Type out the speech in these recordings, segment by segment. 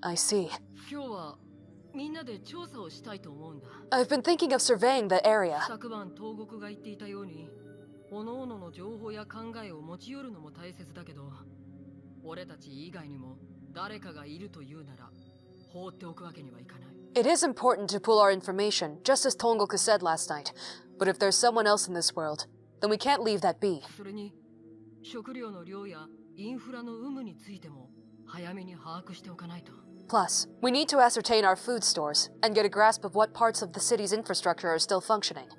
I see. I've been thinking of surveying the area. It is important to pool our information, just as Togoku said last night. But if there's someone else in this world, then we can't leave that be. Plus, we need to ascertain our food stores and get a grasp of what parts of the city's infrastructure are still functioning.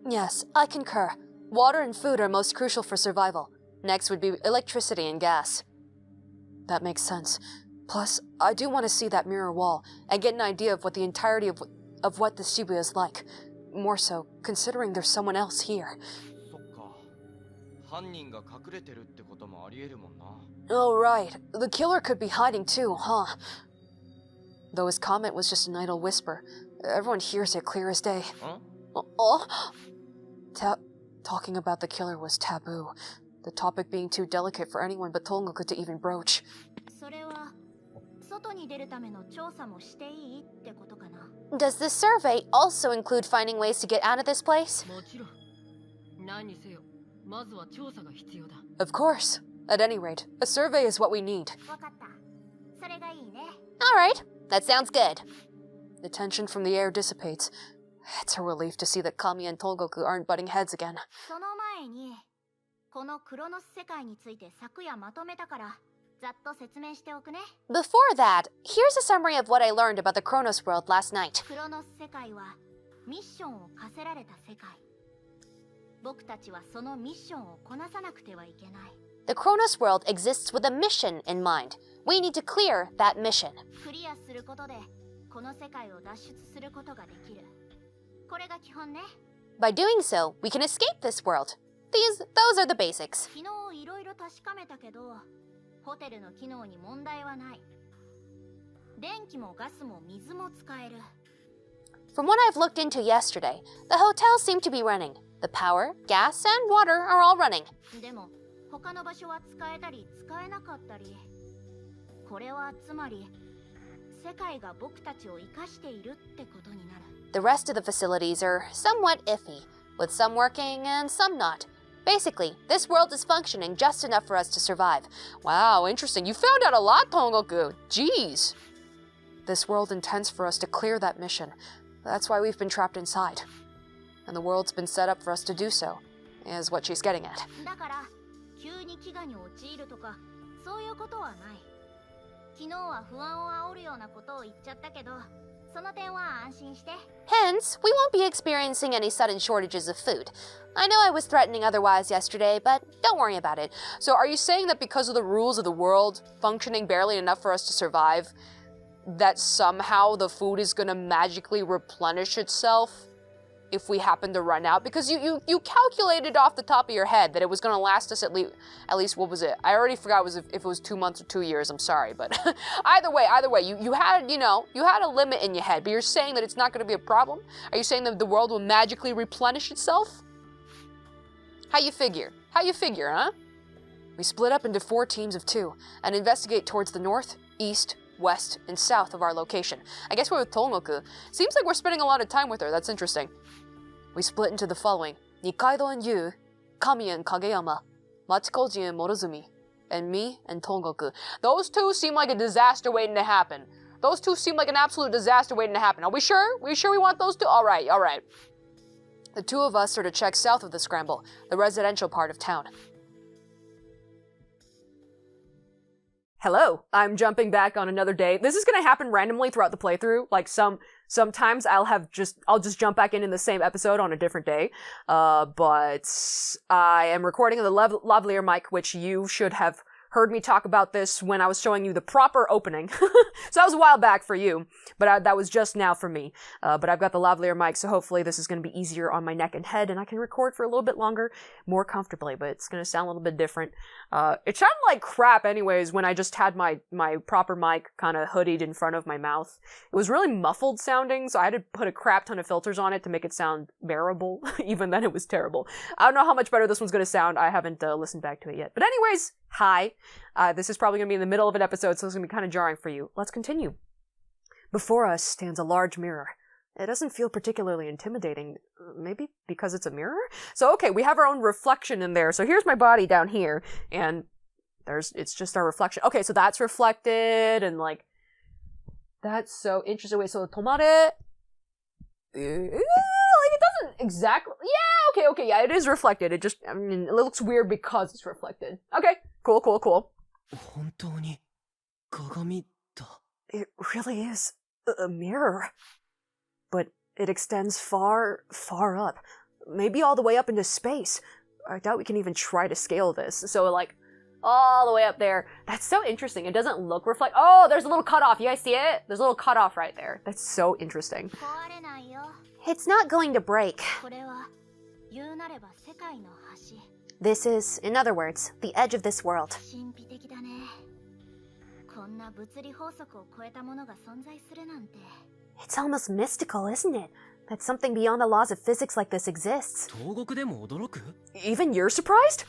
Yes, I concur. Water and food are most crucial for survival. Next would be electricity and gas. That makes sense. Plus, I do want to see that mirror wall and get an idea of what the entirety of what the Shibuya is like. More so, considering there's someone else here. Oh, right. The killer could be hiding too, huh? Though his comment was just an idle whisper, everyone hears it clear as day. Huh? Talking about the killer was taboo. The topic being too delicate for anyone but Togoku to even broach. Does the survey also include finding ways to get out of this place? Of course. At any rate, a survey is what we need. Alright, that sounds good. The tension from the air dissipates. It's a relief to see that Kami and Togoku aren't butting heads again. Before that, here's a summary of what I learned about the Chronos World last night. The Chronos World exists with a mission in mind. We need to clear that mission. By doing so, we can escape this world. Those are the basics. From what I've looked into yesterday, the hotels seem to be running. The power, gas, and water are all running. The rest of the facilities are somewhat iffy, with some working and some not. Basically, this world is functioning just enough for us to survive. Wow, interesting. You found out a lot, Togoku. Jeez. This world intends for us to clear that mission. That's why we've been trapped inside. And the world's been set up for us to do so, is what she's getting at. Hence, we won't be experiencing any sudden shortages of food. I know I was threatening otherwise yesterday, but don't worry about it. So are you saying that because of the rules of the world functioning barely enough for us to survive, that somehow the food is gonna magically replenish itself if we happen to run out? Because you calculated off the top of your head that it was gonna last us at least what was it? I already forgot if it was 2 months or 2 years, I'm sorry, but either way, you had a limit in your head, but you're saying that it's not gonna be a problem? Are you saying that the world will magically replenish itself? How you figure, huh? We split up into 4 teams of 2 and investigate towards the north, east, west, and south of our location. I guess we're with Togoku. Seems like we're spending a lot of time with her, that's interesting. We split into the following: Nikkaido and Yu, Kami and Kageyama, Machikoji and Morozumi, and me and Togoku. Those 2 seem like a disaster waiting to happen. Those 2 seem like an absolute disaster waiting to happen. Are we sure? We sure we want those 2? Alright. The 2 of us are to check south of the scramble, the residential part of town. Hello, I'm jumping back on another day. This is gonna happen randomly throughout the playthrough. Like sometimes I'll just jump back in the same episode on a different day. But I am recording on the lavalier mic, which you should have heard me talk about this when I was showing you the proper opening. So that was a while back for you, but that was just now for me. But I've got the lavalier mic, so hopefully this is going to be easier on my neck and head, and I can record for a little bit longer, more comfortably, but it's going to sound a little bit different. It sounded like crap anyways when I just had my proper mic kind of hoodied in front of my mouth. It was really muffled sounding, so I had to put a crap ton of filters on it to make it sound bearable. Even then it was terrible. I don't know how much better this one's going to sound. I haven't listened back to it yet. But anyways, hi. This is probably going to be in the middle of an episode, so it's going to be kind of jarring for you. Let's continue. Before us stands a large mirror. It doesn't feel particularly intimidating, maybe because it's a mirror? So okay, we have our own reflection in there. So here's my body down here, and it's just our reflection. Okay, so that's reflected, and like, that's so interesting. Wait, so tomare? Like, it doesn't exactly, yeah, okay, yeah, it is reflected. It just, I mean, it looks weird because it's reflected. Okay, cool. It really is a mirror. But it extends far, far up. Maybe all the way up into space. I doubt we can even try to scale this. So, like, all the way up there. That's so interesting. It doesn't look oh, there's a little cutoff. You guys see it? There's a little cutoff right there. That's so interesting. It's not going to break. This is, in other words, the edge of this world. It's almost mystical, isn't it? That something beyond the laws of physics like this exists. Even you're surprised?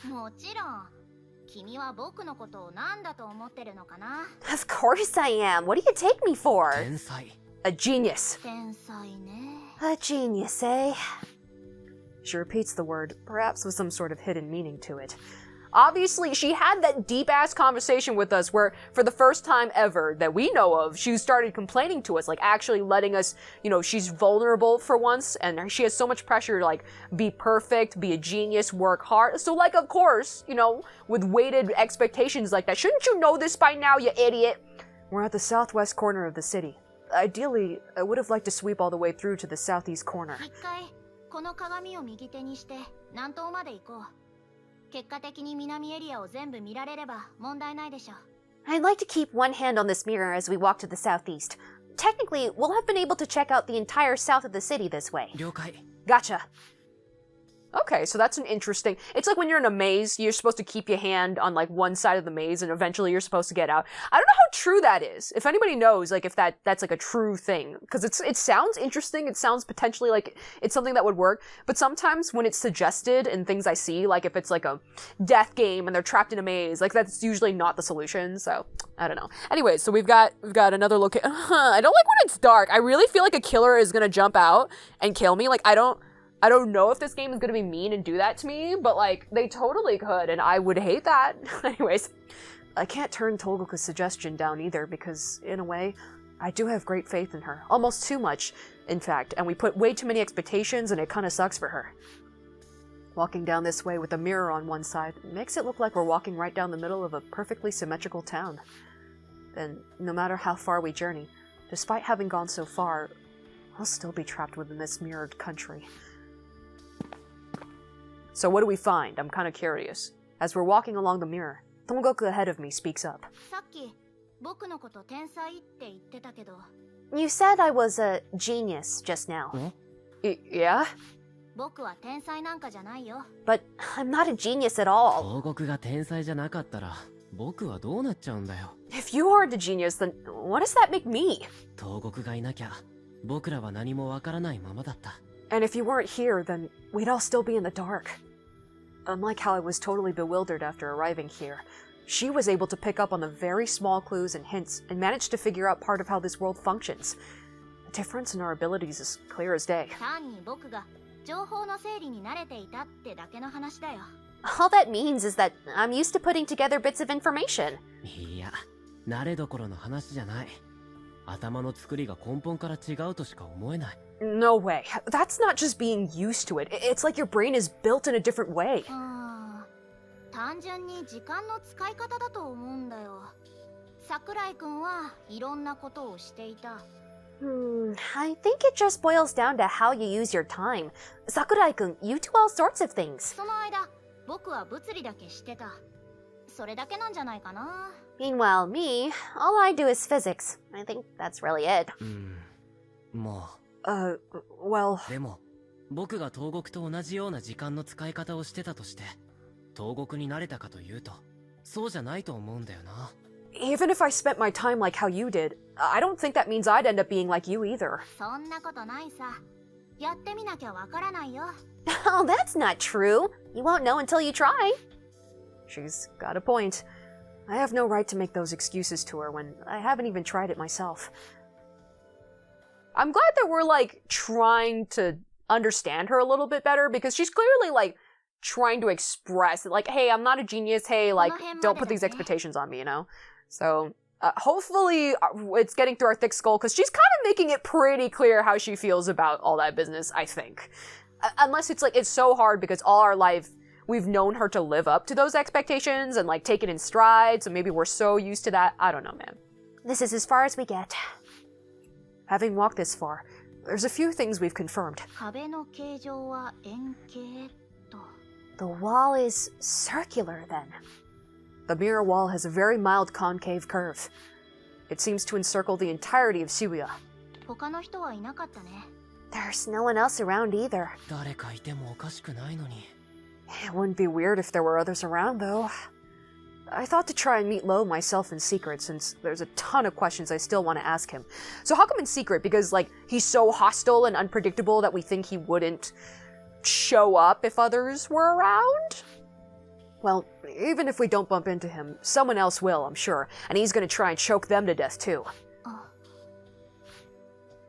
Of course I am. What do you take me for? A genius. A genius, eh? She repeats the word, perhaps with some sort of hidden meaning to it. Obviously, she had that deep-ass conversation with us where, for the first time ever that we know of, she started complaining to us, like actually letting us, you know, she's vulnerable for once, and she has so much pressure to, like, be perfect, be a genius, work hard. So, like, of course, you know, with weighted expectations like that, shouldn't you know this by now, you idiot? We're at the southwest corner of the city. Ideally, I would have liked to sweep all the way through to the southeast corner. I'd like to keep one hand on this mirror as we walk to the southeast. Technically, we'll have been able to check out the entire south of the city this way. Gotcha. Okay, so that's an interesting... It's like when you're in a maze, you're supposed to keep your hand on, like, one side of the maze, and eventually you're supposed to get out. I don't know how true that is. If anybody knows, like, if that's, like, a true thing. Because it sounds interesting, it sounds potentially like it's something that would work, but sometimes when it's suggested in things I see, like if it's, like, a death game and they're trapped in a maze, like, that's usually not the solution, so... I don't know. Anyways, so we've got another location... I don't like when it's dark. I really feel like a killer is gonna jump out and kill me. Like, I don't know if this game is going to be mean and do that to me, but, like, they totally could, and I would hate that. Anyways, I can't turn Togoku's suggestion down either, because, in a way, I do have great faith in her. Almost too much, in fact, and we put way too many expectations, and it kind of sucks for her. Walking down this way with a mirror on one side makes it look like we're walking right down the middle of a perfectly symmetrical town. And no matter how far we journey, despite having gone so far, I'll still be trapped within this mirrored country. So what do we find? I'm kind of curious. As we're walking along the mirror, Togoku ahead of me speaks up. You said I was a genius just now. Yeah? But I'm not a genius at all. If you aren't a genius, then what does that make me? And if you weren't here, then we'd all still be in the dark. Unlike how I was totally bewildered after arriving here, she was able to pick up on the very small clues and hints and managed to figure out part of how this world functions. The difference in our abilities is clear as day. All that means is that I'm used to putting together bits of information. No way. That's not just being used to it. It's like your brain is built in a different way. I think it just boils down to how you use your time. Sakurai-kun, you do all sorts of things. それだけなんじゃないかな。 Meanwhile, me, all I do is physics. I think that's really it. ま Well... あでも僕が東国と同じような時間の使い方をしてたとして東国に慣れたかというとそうじゃないと思うんだよな。 Even if I spent my time like how you did, I don't think that means I'd end up being like you either. そんなことないさ。やってみなきゃわからないよ。 Oh, that's not true. You won't know until you try. She's got a point. I have no right to make those excuses to her when I haven't even tried it myself. I'm glad that we're, like, trying to understand her a little bit better, because she's clearly, like, trying to express, like, hey, I'm not a genius, hey, like, don't put these expectations on me, you know? So, hopefully it's getting through our thick skull, because she's kind of making it pretty clear how she feels about all that business, I think. Unless it's, like, it's so hard because all our life we've known her to live up to those expectations and, like, take it in stride, so maybe we're so used to that. I don't know, man. This is as far as we get. Having walked this far, there's a few things we've confirmed. 壁の形状は円形と。 The wall is circular, then. The mirror wall has a very mild concave curve. It seems to encircle the entirety of Shibuya. 他の人はいなかったね。 There's no one else around either. 誰かいてもおかしくないのに。 It wouldn't be weird if there were others around, though. I thought to try and meet Lowe myself in secret, since there's a ton of questions I still want to ask him. So how come in secret? Because, like, he's so hostile and unpredictable that we think he wouldn't show up if others were around? Well, even if we don't bump into him, someone else will, I'm sure, and he's gonna try and choke them to death, too.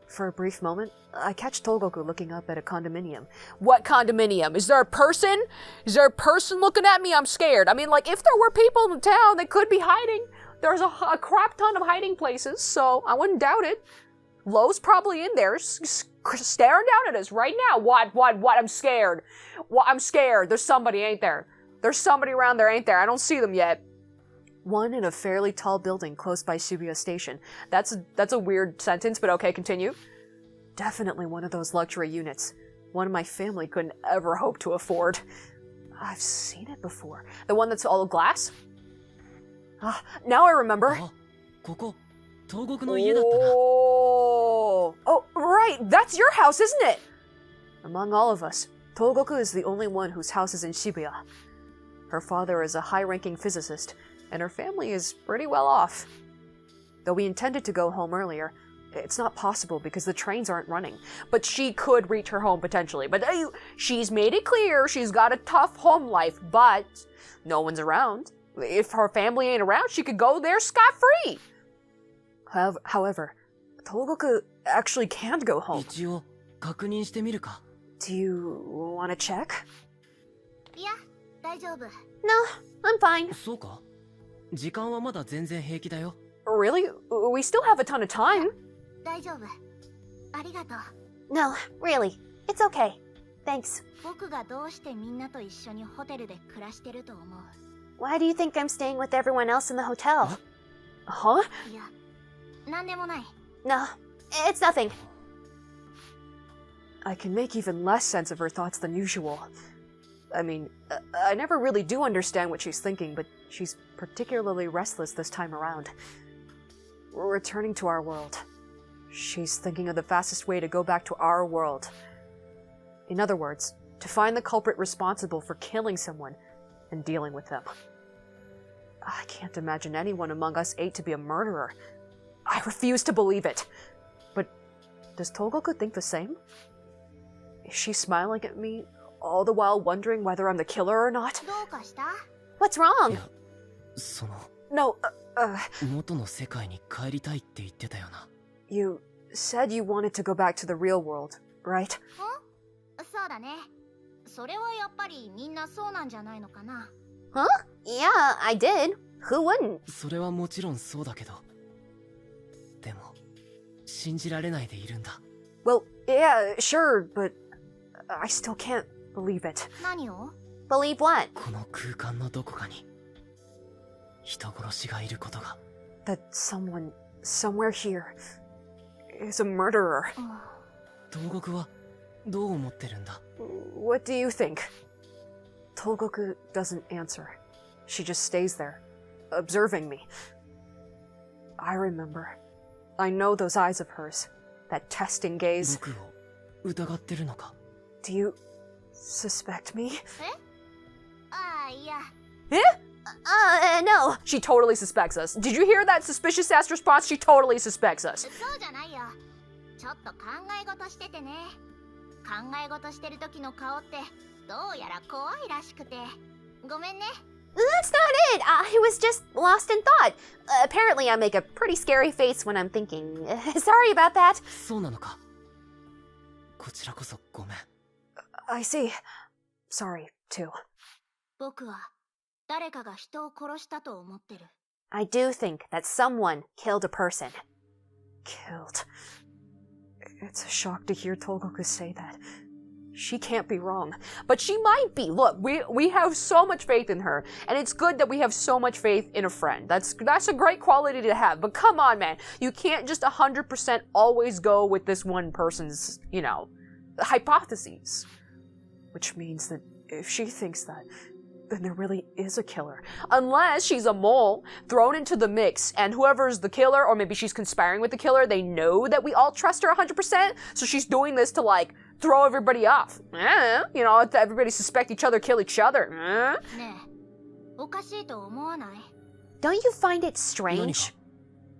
For a brief moment, I catch Togoku looking up at a condominium. What condominium? Is there a person? Is there a person looking at me? I'm scared. I mean, like, if there were people in the town, they could be hiding. There's a crap ton of hiding places, so I wouldn't doubt it. Lowe's probably in there, staring down at us right now. What? I'm scared. What? I'm scared. There's somebody, ain't there? There's somebody around there, ain't there? I don't see them yet. One in a fairly tall building close by Shibuya Station. That's a weird sentence, but okay, continue. Definitely one of those luxury units. One my family couldn't ever hope to afford. I've seen it before. The one that's all glass? Now I remember. ここ東国の家だったな。 Oh, right, that's your house, isn't it? Among all of us, Togoku is the only one whose house is in Shibuya. Her father is a high-ranking physicist, and her family is pretty well off. Though we intended to go home earlier, it's not possible because the trains aren't running. But she could reach her home potentially. But she's made it clear she's got a tough home life, but no one's around. If her family ain't around, she could go there scot-free. However, Togoku actually can't go home. 一応確認してみるか。 Do you want to check? いや、大丈夫。 No, I'm fine. そうか。時間はまだ全然平気だよ。 Really? We still have a ton of time. 大丈夫。ありがとう。 No, really. It's okay. Thanks. 僕がどうしてみんなと一緒にホテルで暮らしてると思う？ Why do you think I'm staying with everyone else in the hotel? Huh? いや、なんでもない。 No, it's nothing. I can make even less sense of her thoughts than usual. I mean, I never really do understand what she's thinking, but she's particularly restless this time around. We're returning to our world. She's thinking of the fastest way to go back to our world. In other words, to find the culprit responsible for killing someone and dealing with them. I can't imagine anyone among us eight to be a murderer. I refuse to believe it. But does Togoku think the same? Is she smiling at me, all the while wondering whether I'm the killer or not? どうかした？ What's wrong? いや、その No, 元の世界に帰りたいって言ってたよな。 you said you wanted to go back to the real world, right? そうだね。それはやっぱりみんなそうなんじゃないのかな。 Huh? Yeah, I did. Who wouldn't? それはもちろんそうだけど。でも、信じられないでいるんだ。 Well, yeah, sure, but I still can't believe it. 何を？ Believe what? この空間のどこかに、人殺しがいることが。 That someone, somewhere here, is a murderer. 東国はどう思ってるんだ？ What do you think? Togoku doesn't answer. She just stays there, observing me. I remember. I know those eyes of hers. That testing gaze. 僕を疑ってるのか? Do you suspect me? ああ、いや。No. She totally suspects us. Did you hear that suspicious ass response? She totally suspects us. そうじゃないよ。ちょっと考え事しててね。考え事してる時の顔ってどうやら怖いらしくて。ごめんね。That's not it. I was just lost in thought. Apparently, I make a pretty scary face when I'm thinking. Sorry about that. そうなのか? こちらこそごめん. I see. Sorry, too. 僕は誰かが人を殺したと思ってる。I do think that someone killed a person. Killed. It's a shock to hear Togoku say that. She can't be wrong. But she might be. Look, we have so much faith in her. And it's good that we have so much faith in a friend. That's a great quality to have. But come on, man. You can't just 100% always go with this one person's, hypotheses. Which means that if she thinks that, then there really is a killer. Unless she's a mole thrown into the mix, and whoever's the killer, or maybe she's conspiring with the killer, they know that we all trust her 100%, so she's doing this to, throw everybody off. Everybody suspect each other, kill each other. ねえ、おかしいと思わない？ Don't you find it strange?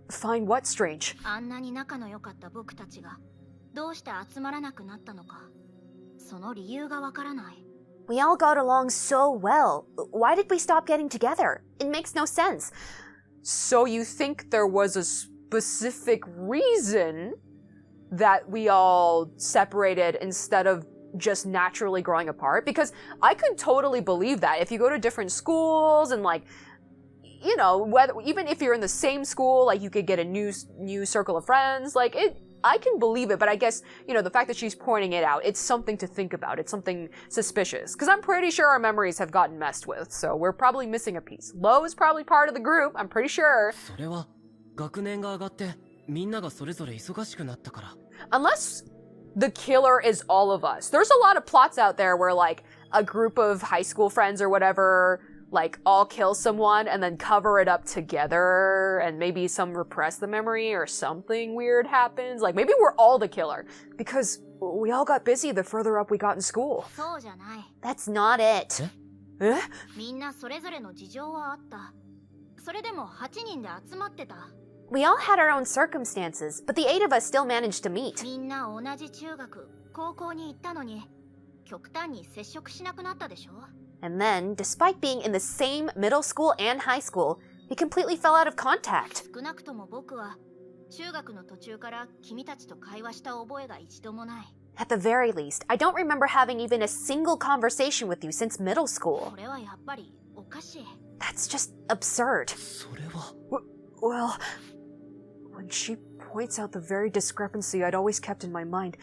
Find what strange? あんなに仲の良かった僕たちがどうして集まらなくなったのか。その理由がわからない。We all got along so well. Why did we stop getting together? It makes no sense. So you think there was a specific reason that we all separated instead of just naturally growing apart? Because I could totally believe that. If you go to different schools and even if you're in the same school, you could get a new circle of friends. I can believe it, but I guess, the fact that she's pointing it out, it's something to think about. It's something suspicious. Because I'm pretty sure our memories have gotten messed with, so we're probably missing a piece. Lowe is probably part of the group, I'm pretty sure. それは学年が上がってみんながそれぞれ忙しくなったから。 Unless the killer is all of us. There's a lot of plots out there where, a group of high school friends or whatever, all kill someone and then cover it up together, and maybe some repress the memory or something weird happens. Maybe we're all the killer, because we all got busy the further up we got in school. そうじゃない。 That's not it. え? みんなそれぞれの事情はあった。それでも8人で集まってた。We all had our own circumstances, but the 8 of us still managed to meet. みんな同じ中学、高校に行ったのに、極端に接触しなくなったでしょ? And then, despite being in the same middle school and high school, we completely fell out of contact. 少なくとも僕は中学の途中から君たちと会話した覚えが一度もない。 At the very least, I don't remember having even a single conversation with you since middle school. これはやっぱりおかしい。 That's just absurd. それは。 Well, when she points out the very discrepancy I'd always kept in my mind,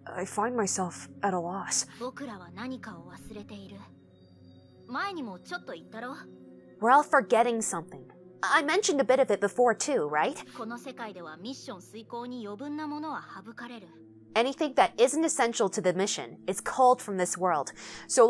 I find myself at a loss. 僕らは何かを忘れている。前にもちょっと言ったろ? We're all forgetting something. I mentioned a bit of it before too, right? この世界ではミッション遂行に余分なものは省かれる。 Anything that isn't essential to the mission is culled from this world. So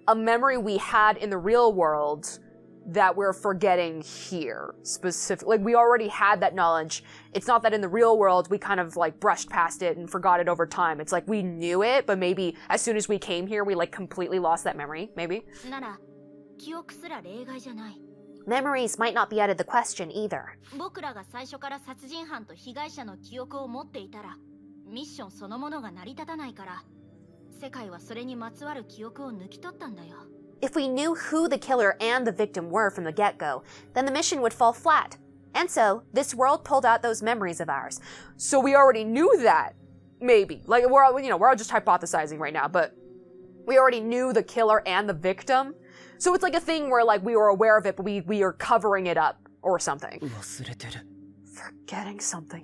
a memory we had in the real world that we're forgetting here. Specifically, we already had that knowledge. It's not that in the real world we kind of brushed past it and forgot it over time. It's we knew it, but maybe as soon as we came here, we completely lost that memory, maybe. なら、記憶すら例外じゃない。 Memories might not be out of the question either. 僕らが最初から殺人犯と被害者の記憶を持っていたら、ミッションそのものが成り立たないから、世界はそれにまつわる記憶を抜き取ったんだよ。 If we knew who the killer and the victim were from the get-go, then the mission would fall flat. And so, this world pulled out those memories of ours. So we already knew that, maybe. We're all just hypothesizing right now, but we already knew the killer and the victim. So it's a thing where we were aware of it, but we are covering it up or something. 忘れてる。 Forgetting something.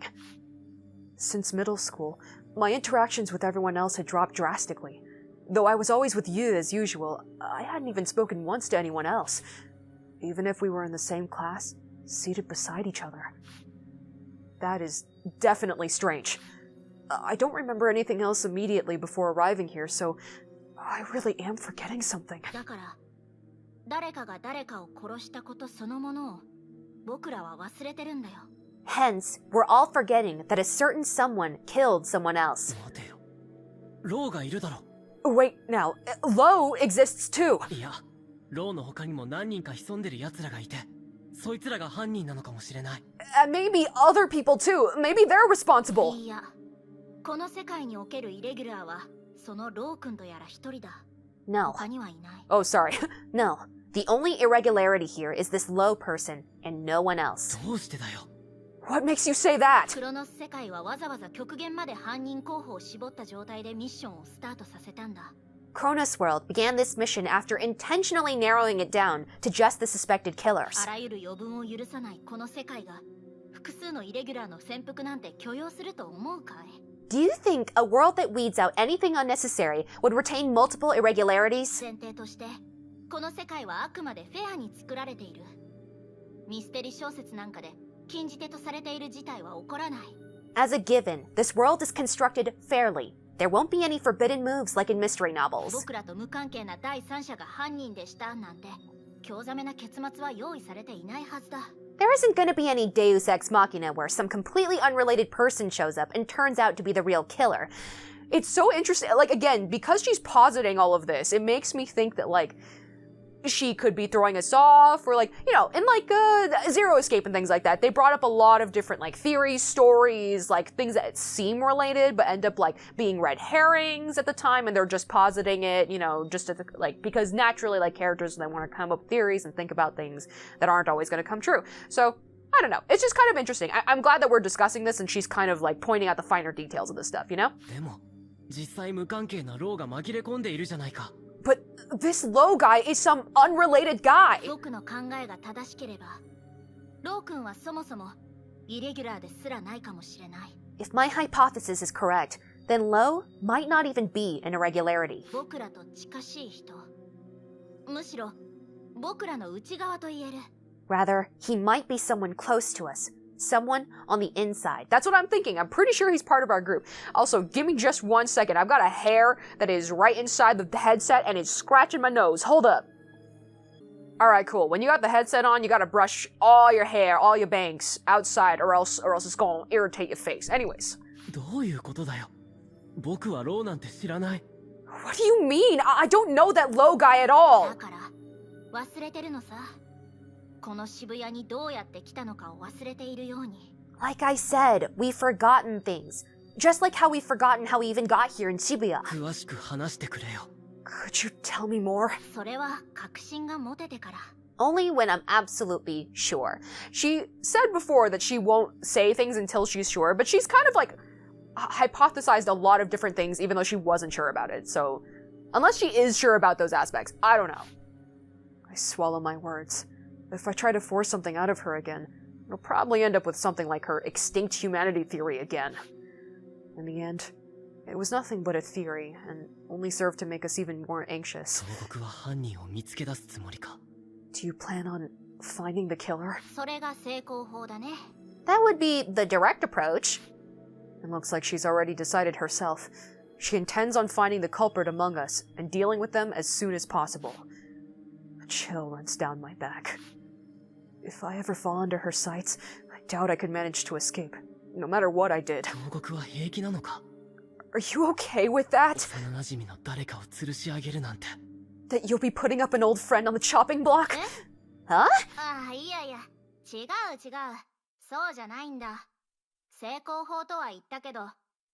Since middle school, my interactions with everyone else had dropped drastically. Though I was always with you as usual, I hadn't even spoken once to anyone else. Even if we were in the same class, seated beside each other. That is definitely strange. I don't remember anything else immediately before arriving here, so I really am forgetting something. だから、誰かが誰かを殺したことそのものを僕らは忘れてるんだよ。 Hence, we're all forgetting that a certain someone killed someone else. 待てよ。ローがいるだろ。 Wait, now, Lowe exists too. いや、ローの他にも何人か潜んでる奴らがいて、そいつらが犯人なのかもしれない。And maybe other people too. Maybe they're responsible. いや、この世界におけるイレギュラーはそのロー君とやら一人だ。 No. 他にはいない。 Oh, sorry. No. The only irregularity here is this Lowe person and no one else. どうしてだよ。 What makes you say that? クロノス世界はわざわざ極限まで犯人候補を絞った状態でミッションをスタートさせたんだ。 Chronos World began this mission after intentionally narrowing it down to just the suspected killers. あらゆる余分を許さないこの世界が複数のイレギュラーの潜伏なんて許容すると思うかい？ Do you think a world that weeds out anything unnecessary would retain multiple irregularities? 前提としてこの世界はあくまでフェアに作られている。ミステリ小説なんかで禁じ手とされている事態は起こらない。 As a given, this world is constructed fairly. There won't be any forbidden moves like in mystery novels. 僕らと無関係な第三者が犯人でしたなんて興ざめな結末は用意されていないはずだ。 There isn't going to be any deus ex machina where some completely unrelated person shows up and turns out to be the real killer. It's so interesting. Like, again, because she's positing all of this, it makes me think that, like, she could be throwing us off, or, like, you know, in, like, Zero Escape and things like that, they brought up a lot of different, like, theories, stories, like, things that seem related, but end up, like, being red herrings at the time, and they're just positing it, you know, just at the, like, because naturally, like, characters, they want to come up with theories and think about things that aren't always going to come true. So, I don't know. It's just kind of interesting. I'm glad that we're discussing this, and she's kind of, like, pointing out the finer details of this stuff, you know? でも、実際無関係なローが紛れ込んでいるじゃないか。But this Lowe guy is some unrelated guy. 僕の考えが正しければロー君はそもそもイレギュラーですらないかもしれない。 If my hypothesis is correct, then Lowe might not even be an irregularity. 僕らと近しい人、むしろ僕らの内側と言える。 Rather, he might be someone close to us. Someone on the inside. That's what I'm thinking. I'm pretty sure he's part of our group. Also, give me just 1 second. I've got a hair that is right inside the headset and it's scratching my nose. Hold up. Alright, cool. When you got the headset on, you gotta brush all your hair, all your bangs outside, or else it's gonna irritate your face. Anyways. どういうことだよ。僕はローなんて知らない。 What do you mean? I don't know that Lowe guy at all. だから忘れてるのさ。この渋谷にどうやって来たのかを忘れているように。 Like I said, we've forgotten things. Just like how we've forgotten how we even got here in Shibuya. 詳しく話してくれよ。 Could you tell me more? それは確信が持ててから。 Only when I'm absolutely sure. She said before that she won't say things until she's sure, but she's kind of like hypothesized a lot of different things even though she wasn't sure about it. So, unless she is sure about those aspects, I don't know. I swallow my words. If I try to force something out of her again, it'll probably end up with something like her extinct humanity theory again. In the end, it was nothing but a theory, and only served to make us even more anxious. 東国は犯人を見つけ出すつもりか。 Do you plan on finding the killer? それが成功法だね。 That would be the direct approach. It looks like she's already decided herself. She intends on finding the culprit among us and dealing with them as soon as possible. A chill runs down my back. If I ever fall under her sights, I doubt I could manage to escape, no matter what I did. 東国は平気なのか。 Are you okay with that? 幼馴染の誰かを吊るし上げるなんて。 That you'll be putting up an old friend on the chopping block? え？ Huh? ああ、いやいや、違う。そうじゃないんだ。成功法とは言ったけど、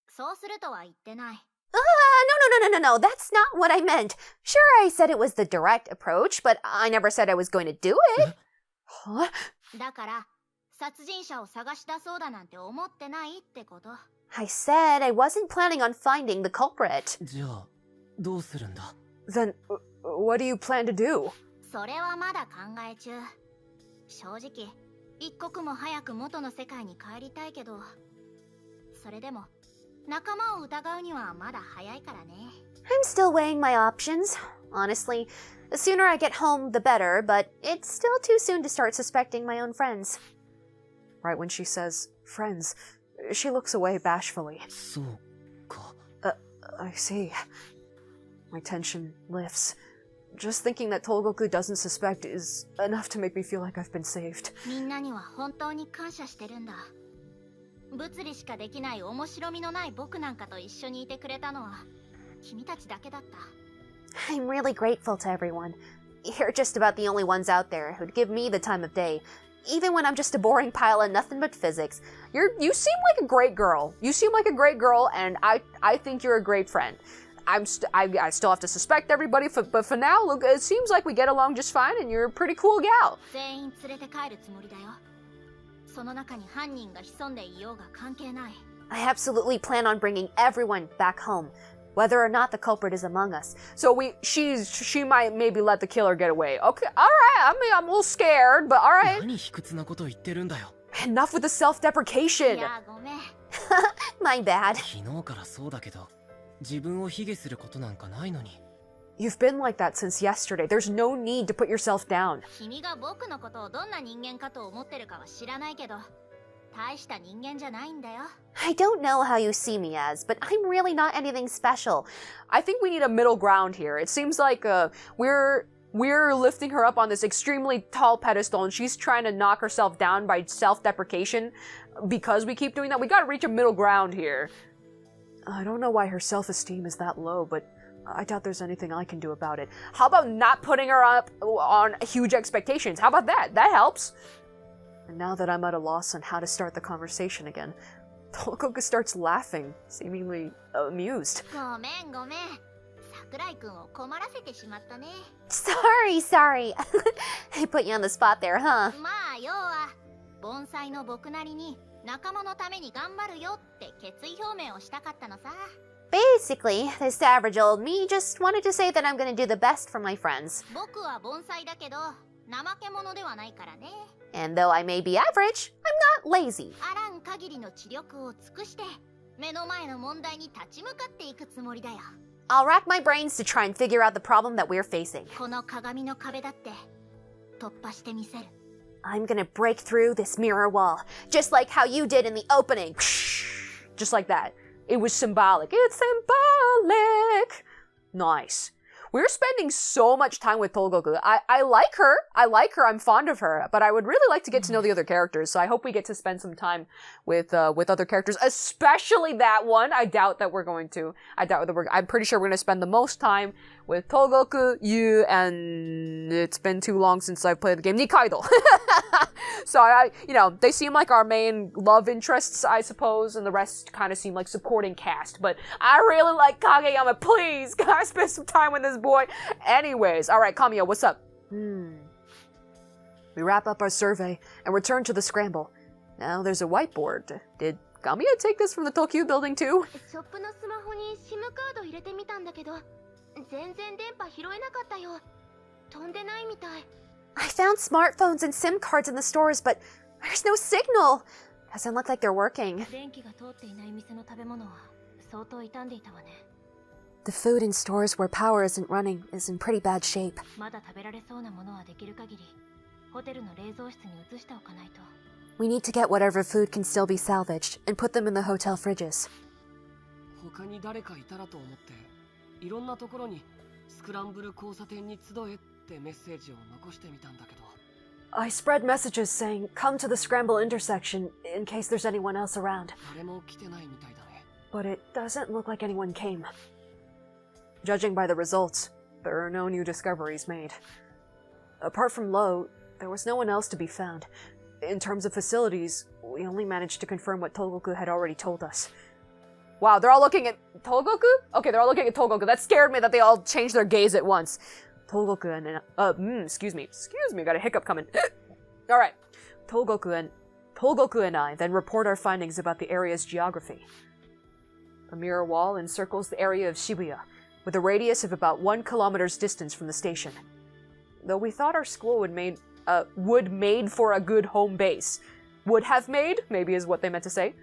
そうするとは言ってない。No. That's not what I meant. Sure, I said it was the direct approach, but I never said I was going to do it. Huh? だから、殺人者を探し出そうだなんて思ってないってこと。 I said I wasn't planning on finding the culprit. じゃあ、どうするんだ。 Then, what do you plan to do? それはまだ考え中。正直、一刻も早く元の世界に帰りたいけど、それでも、仲間を疑うにはまだ早いからね。I'm still weighing my options. Honestly, the sooner I get home, the better, but it's still too soon to start suspecting my own friends. Right when she says, friends, she looks away bashfully. そうか。 I see. My tension lifts. Just thinking that Togoku doesn't suspect is enough to make me feel like I've been saved. みんなには本当に感謝してるんだ。物理しかできない面白みのない僕なんかと一緒にいてくれたのは君たちだけだった。I'm really grateful to everyone. You're just about the only ones out there who'd give me the time of day, even when I'm just a boring pile of nothing but physics. You seem like a great girl. You seem like a great girl, and I think you're a great friend. I still have to suspect everybody, but for now, look, it seems like we get along just fine, and you're a pretty cool gal. 全員連れて帰るつもりだよ。その中に犯人が潜んでいようが関係ない。I absolutely plan on bringing everyone back home, whether or not the culprit is among us. So she might maybe let the killer get away. Okay, all right. I mean, I'm a little scared, but all right. 何卑屈なこと言ってるんだよ。 Enough with the self-deprecation. いや、ごめん。My bad. 昨日からそうだけど、自分を卑下することなんかないのに。 You've been like that since yesterday. There's no need to put yourself down. 君が僕のことをどんな人間かと思ってるかは知らないけど、大した人間じゃないんだよ。I don't know how you see me as, but I'm really not anything special. I think we need a middle ground here. It seems like we're lifting her up on this extremely tall pedestal, and she's trying to knock herself down by self-deprecation. Because we keep doing that, we gotta reach a middle ground here. I don't know why her self-esteem is that low, but I doubt there's anything I can do about it. How about not putting her up on huge expectations? How about that? That helps. And now that I'm at a loss on how to start the conversation again, Togoku starts laughing, seemingly amused. ごめんごめん。桜井くんを困らせてしまったね。Sorry. I put you on the spot there, huh? まあ要は盆栽の僕なりに仲間のために頑張るよって決意表明をしたかったのさ。Basically, this average old me just wanted to say that I'm gonna do the best for my friends. 僕は盆栽だけど怠け者ではないからね。And though I may be average, I'm not lazy. あらん限りの知力を尽くして目の前の問題に立ち向かっていくつもりだよ。I'll rack my brains to try and figure out the problem that we're facing. この鏡の壁だって突破してみせる。I'm gonna break through this mirror wall, just like how you did in the opening. Just like that. It was symbolic. It's symbolic. Nice. We're spending so much time with Togoku. I like her. I'm fond of her. But I would really like to get to know the other characters. So I hope we get to spend some time with other characters, especially that one. I doubt that we're going to. I'm pretty sure we're going to spend the most time with Togoku, Yu, and it's been too long since I've played the game, Nikaido. So they seem like our main love interests, I suppose, and the rest kind of seem like supporting cast. But I really like Kageyama. Please, can I spend some time with this boy? Anyways, all right, Kamiya, what's up? We wrap up our survey and return to the scramble. Now there's a whiteboard. Did Kamiya take this from the Tokyo building too? ショップのスマホに SIM カード入れてみたんだけど、全然電波拾えなかったよ。飛んでないみたい。I found smartphones and SIM cards in the stores, but there's no signal. Doesn't look like they're working. 電気が通っていない店の食べ物は相当傷んでいたわね。The food in stores where power isn't running is in pretty bad shape. まだ食べられそうなものはできる限りホテルの冷蔵室に移しておかないと。We need to get whatever food can still be salvaged and put them in the hotel fridges. 他に誰かいたらと思っていろんなところにスクランブル交差点に集えってメッセージを残してみたんだけど。 I spread messages saying, come to the scramble intersection in case there's anyone else around. 誰も来てないみたいだね。 But it doesn't look like anyone came. Judging by the results, there are no new discoveries made. Apart from Lowe, there was no one else to be found. In terms of facilities, we only managed to confirm what Togoku had already told us. Wow, they're all looking at Togoku? Okay, they're all looking at Togoku. That scared me that they all changed their gaze at once. Togoku and excuse me, got a hiccup coming. All right, Togoku and I then report our findings about the area's geography. A mirror wall encircles the area of Shibuya, with a radius of about 1 kilometer's distance from the station. Though we thought our school would made for a good home base. Would have made, maybe is what they meant to say.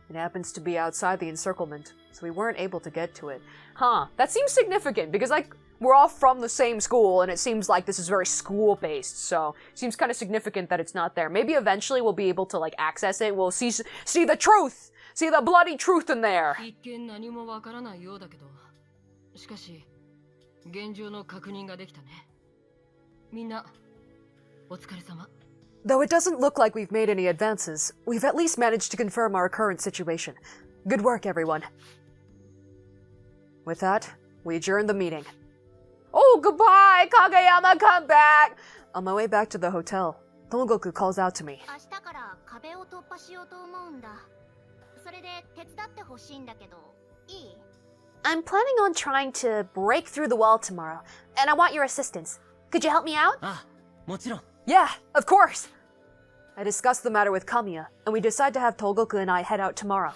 It happens to be outside the encirclement, so we weren't able to get to it. Huh, that seems significant, because, we're all from the same school, and it seems like this is very school-based, so it seems kind of significant that it's not there. Maybe eventually we'll be able to, access it. We'll see the truth! See the bloody truth in there! 一見何もわからないようだけど、しかし現状の確認ができたね。みんな、お疲れ様。Though it doesn't look like we've made any advances, we've at least managed to confirm our current situation. Good work, everyone. With that, we adjourn the meeting. Oh, goodbye! Kageyama, come back! On my way back to the hotel, Togoku calls out to me. 明日から壁を突破しようと思うんだ。それで手伝ってほしいんだけど、いい？ I'm planning on trying to break through the wall tomorrow, and I want your assistance. Could you help me out? あ、もちろん。 Yeah, of course! I discussed the matter with Kamiya, and we decide to have Togoku and I head out tomorrow.